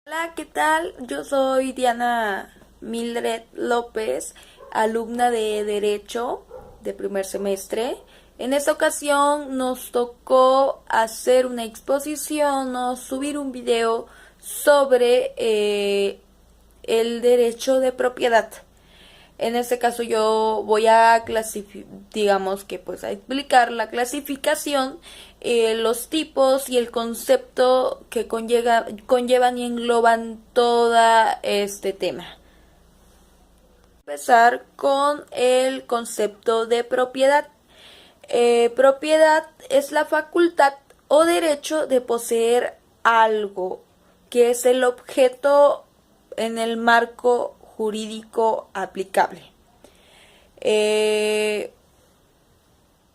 Hola, ¿qué tal? Yo soy Diana Mildred López, alumna de Derecho de primer semestre. En esta ocasión nos tocó hacer una exposición o subir un video sobre el derecho de propiedad. En este caso yo voy a digamos que pues a explicar la clasificación, los tipos y el concepto que conllevan y engloban todo este tema. Empezar con el concepto de propiedad. Propiedad es la facultad o derecho de poseer algo, que es el objeto en el marco jurídico aplicable. En el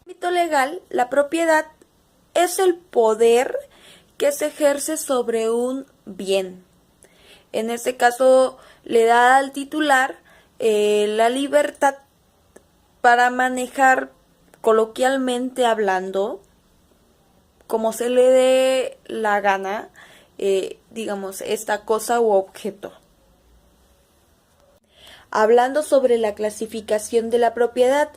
ámbito legal, la propiedad es el poder que se ejerce sobre un bien. En este caso, le da al titular la libertad para manejar, coloquialmente hablando, como se le dé la gana, digamos, esta cosa u objeto. Hablando sobre la clasificación de la propiedad,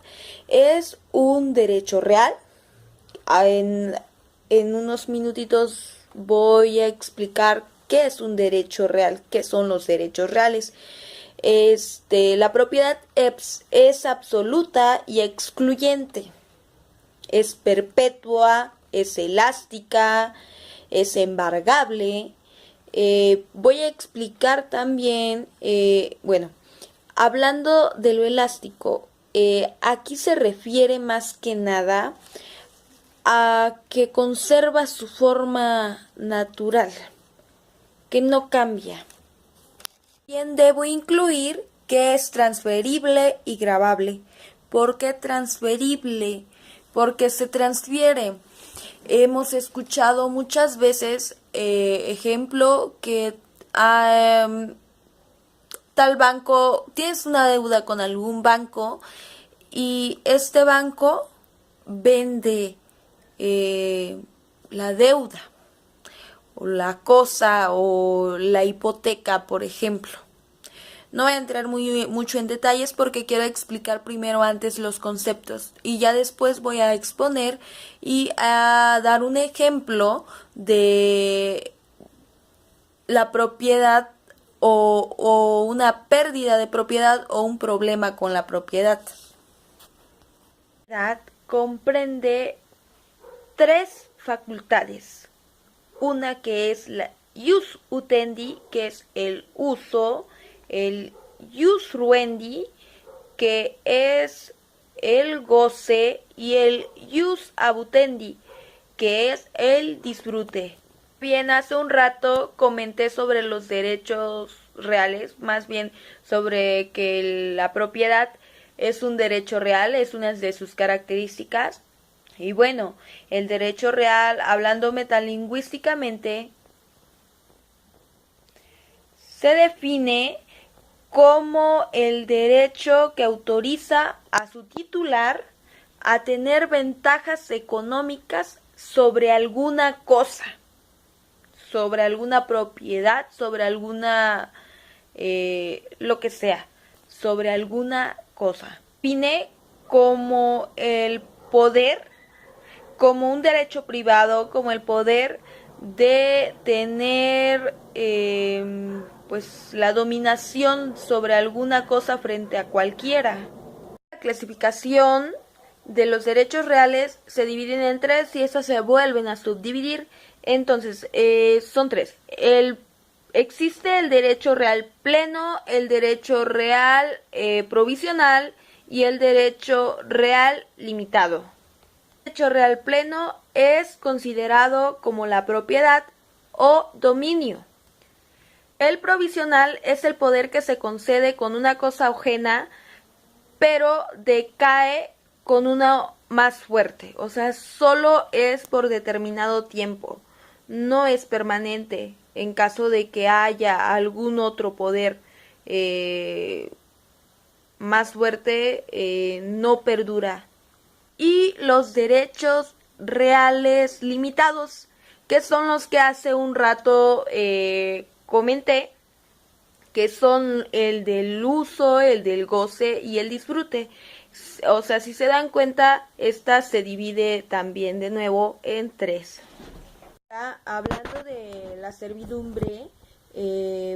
es un derecho real. En, en unos minutitos voy a explicar qué es un derecho real, qué son los derechos reales. La propiedad es absoluta y excluyente. Es perpetua, es elástica, es embargable. Voy a explicar también, hablando de lo elástico, aquí se refiere más que nada a que conserva su forma natural, que no cambia. También debo incluir que es transferible y grabable. ¿Por qué transferible? Porque se transfiere. Hemos escuchado muchas veces, ejemplo, que tal banco, tienes una deuda con algún banco y este banco vende la deuda o la cosa o la hipoteca, por ejemplo. No voy a entrar mucho en detalles porque quiero explicar primero antes los conceptos y ya después voy a exponer y a dar un ejemplo de la propiedad o una pérdida de propiedad o un problema con la propiedad. La propiedad comprende tres facultades. Una que es la jus utendi, que es el uso, el jus ruendi, que es el goce, y el jus abutendi, que es el disfrute. Bien, hace un rato comenté sobre los derechos reales, más bien sobre que la propiedad es un derecho real, es una de sus características. Y bueno, el derecho real, hablando metalingüísticamente, se define como el derecho que autoriza a su titular a tener ventajas económicas sobre alguna cosa, sobre alguna propiedad, sobre alguna, lo que sea, sobre alguna cosa. Define como el poder, como un derecho privado, como el poder de tener pues la dominación sobre alguna cosa frente a cualquiera. La clasificación de los derechos reales se dividen en tres y estas se vuelven a subdividir. Entonces, son tres. Existe el derecho real pleno, el derecho real provisional y el derecho real limitado. El derecho real pleno es considerado como la propiedad o dominio. El provisional es el poder que se concede con una cosa ajena, pero decae con una más fuerte. O sea, solo es por determinado tiempo. No es permanente en caso de que haya algún otro poder más fuerte, no perdura. Y los derechos reales limitados, que son los que hace un rato comenté, que son el del uso, el del goce y el disfrute. O sea, si se dan cuenta, esta se divide también de nuevo en tres. Hablando de la servidumbre,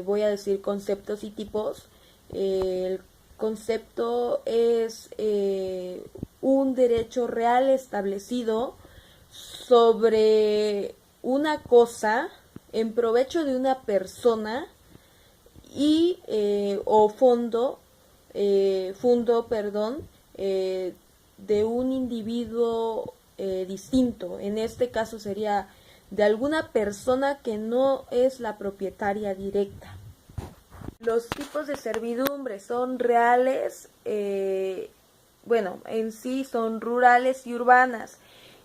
voy a decir conceptos y tipos. El concepto es un derecho real establecido sobre una cosa en provecho de una persona y o fundo, de un individuo distinto. En este caso sería de alguna persona que no es la propietaria directa. Los tipos de servidumbre son reales, en sí son rurales y urbanas.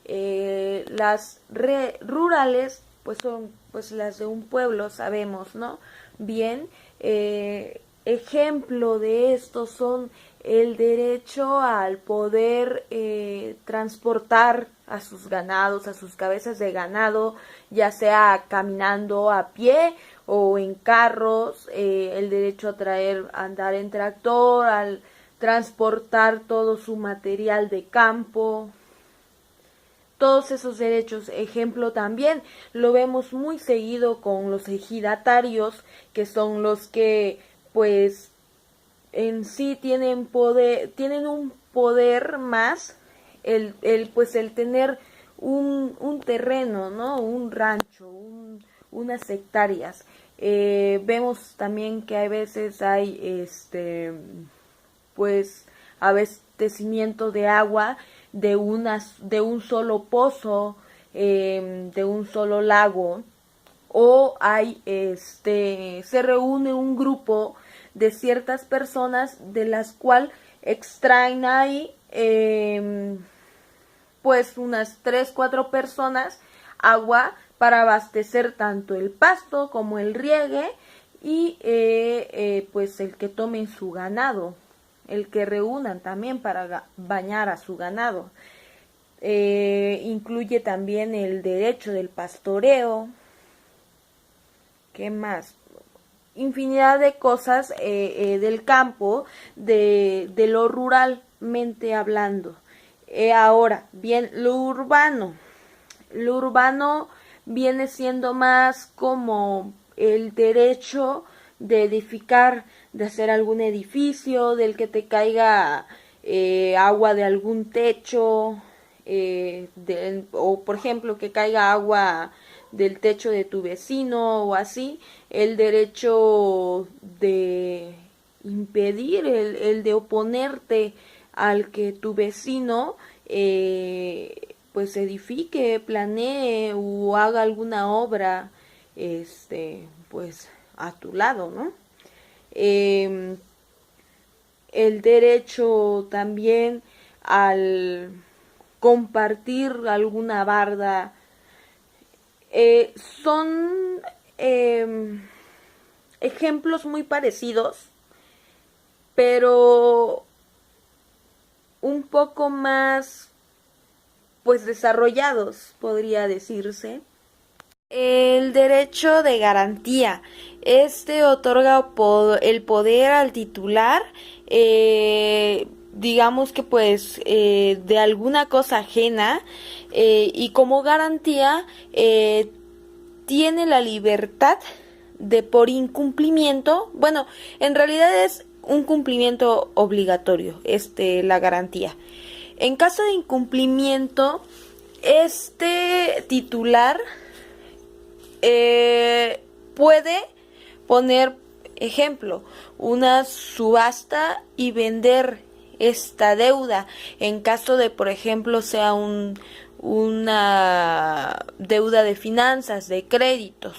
Las rurales pues son pues las de un pueblo, sabemos, ¿no? Bien, ejemplo de esto son el derecho al poder transportar a sus ganados, a sus cabezas de ganado, ya sea caminando a pie o en carros, el derecho a andar en tractor, al transportar todo su material de campo. Todos esos derechos, ejemplo también, lo vemos muy seguido con los ejidatarios, que son los que, pues, en sí tienen un poder más, el tener un terreno, ¿no? Un rancho, unas hectáreas. Vemos también que a veces hay, pues, abastecimiento de agua de un solo pozo, de un solo lago, o hay se reúne un grupo de ciertas personas de las cuales extraen ahí pues unas 3-4 personas agua para abastecer tanto el pasto como el riegue y pues el que tomen su ganado, el que reúnan también para bañar a su ganado. Incluye también el derecho del pastoreo. ¿Qué más? Infinidad de cosas del campo, de lo ruralmente hablando. Ahora, bien, lo urbano. Lo urbano viene siendo más como el derecho de edificar, de hacer algún edificio, del que te caiga agua de algún techo, o por ejemplo que caiga agua del techo de tu vecino o así, el derecho de impedir, el de oponerte al que tu vecino pues edifique, planee o haga alguna obra pues a tu lado, ¿no? El derecho también al compartir alguna barda, son ejemplos muy parecidos, pero un poco más pues desarrollados, podría decirse. El derecho de garantía. Este otorga el poder al titular, digamos que pues de alguna cosa ajena, y como garantía tiene la libertad de por incumplimiento, bueno, en realidad es un cumplimiento obligatorio, la garantía. En caso de incumplimiento, este titular puede poner, ejemplo, una subasta y vender esta deuda en caso de, por ejemplo, sea una deuda de finanzas, de créditos.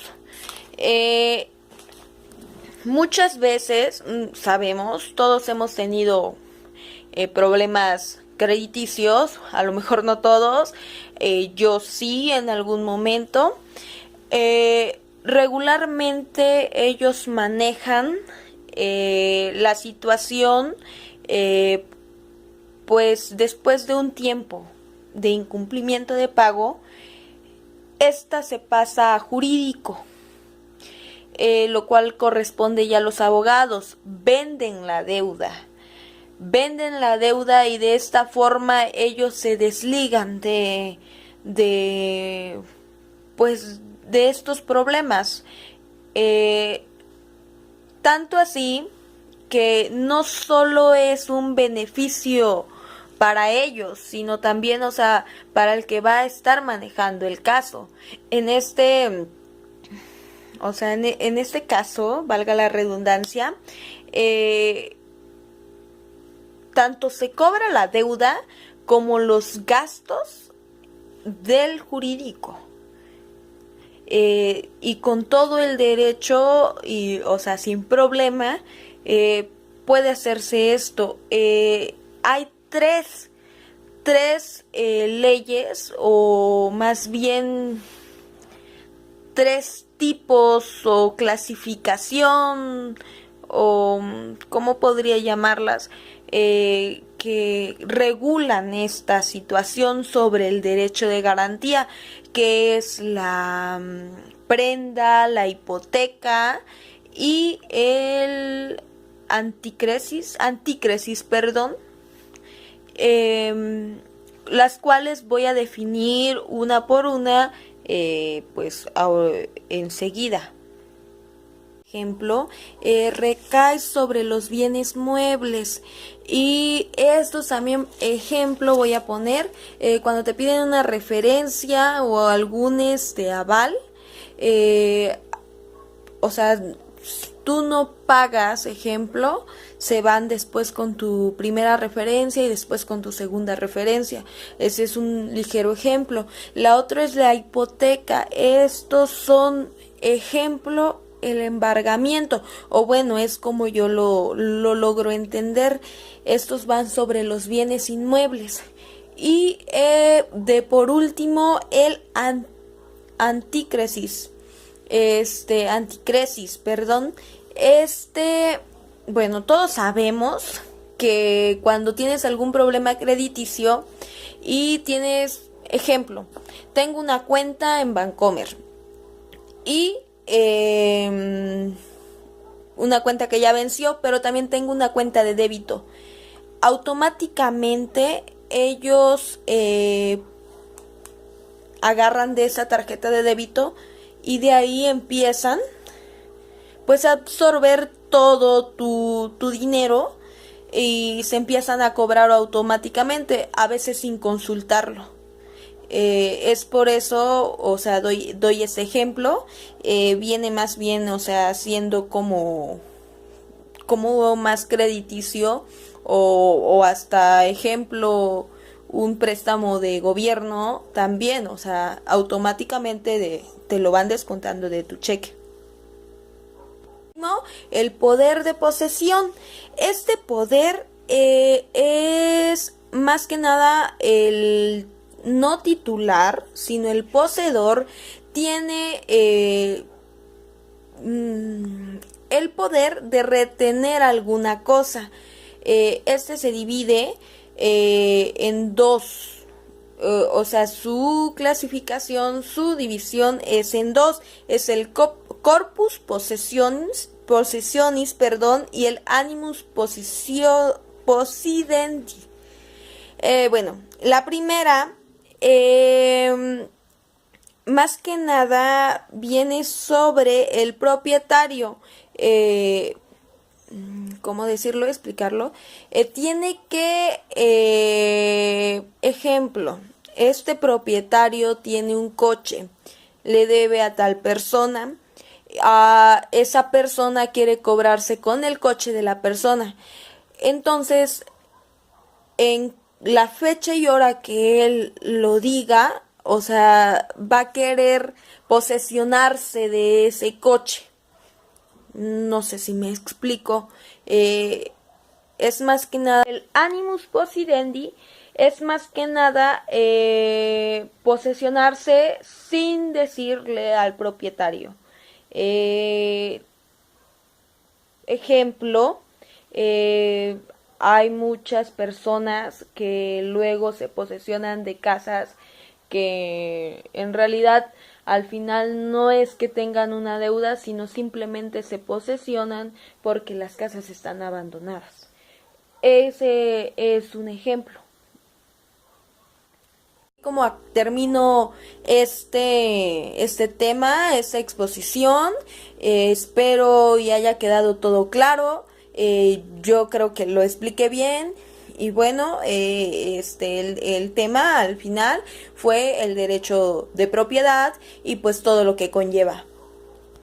Muchas veces, sabemos, todos hemos tenido problemas crediticios, a lo mejor no todos, yo sí en algún momento. Regularmente ellos manejan la situación pues después de un tiempo de incumplimiento de pago, esta se pasa a jurídico. lo cual corresponde ya a los abogados. Venden la deuda y de esta forma ellos se desligan pues de estos problemas. Tanto así que no solo es un beneficio para ellos, sino también, o sea, para el que va a estar manejando el caso. En este caso, valga la redundancia, tanto se cobra la deuda como los gastos del jurídico. Y con todo el derecho, o sea, sin problema, puede hacerse esto. Hay tres leyes, o más bien tres tipos o clasificación, o ¿cómo podría llamarlas? Que regulan esta situación sobre el derecho de garantía, que es la prenda, la hipoteca y el antícresis, perdón, las cuales voy a definir una por una, pues enseguida. Ejemplo, recae sobre los bienes muebles, y estos también, ejemplo, voy a poner cuando te piden una referencia o algún aval, o sea, tú no pagas, ejemplo, se van después con tu primera referencia y después con tu segunda referencia. Ese es un ligero ejemplo. La otra es la hipoteca. Estos son, ejemplo, el embargamiento, o bueno, es como yo lo logro entender. Estos van sobre los bienes inmuebles. Y por último, el antícresis, perdón. Bueno, todos sabemos que cuando tienes algún problema crediticio y tienes, ejemplo, tengo una cuenta en Bancomer y una cuenta que ya venció, pero también tengo una cuenta de débito. Automáticamente ellos agarran de esa tarjeta de débito y de ahí empiezan pues a absorber todo tu dinero y se empiezan a cobrar automáticamente, a veces sin consultarlo. Es por eso, o sea, doy ese ejemplo. Viene más bien, o sea, siendo como más crediticio, o hasta, ejemplo, un préstamo de gobierno también, o sea, automáticamente te lo van descontando de tu cheque. El poder de posesión. Este poder es más que nada el no titular, sino el poseedor tiene el poder de retener alguna cosa. Este se divide en dos, o sea, su clasificación, su división es en dos. Es el corpus possessionis, perdón, y el animus possidendi. Bueno, la primera, más que nada, viene sobre el propietario. ¿Cómo decirlo? Explicarlo. Tiene que, ejemplo, este propietario tiene un coche, le debe a tal persona, a esa persona quiere cobrarse con el coche de la persona. Entonces, en la fecha y hora que él lo diga, o sea, va a querer posesionarse de ese coche. No sé si me explico. Es más que nada el animus possidendi, es más que nada posesionarse sin decirle al propietario. Ejemplo, hay muchas personas que luego se posesionan de casas que en realidad Al final no es que tengan una deuda, sino simplemente se posesionan porque las casas están abandonadas. Ese es un ejemplo. Como termino este tema, esta exposición, espero y haya quedado todo claro. Yo creo que lo expliqué bien. Y bueno, el tema al final fue el derecho de propiedad y pues todo lo que conlleva.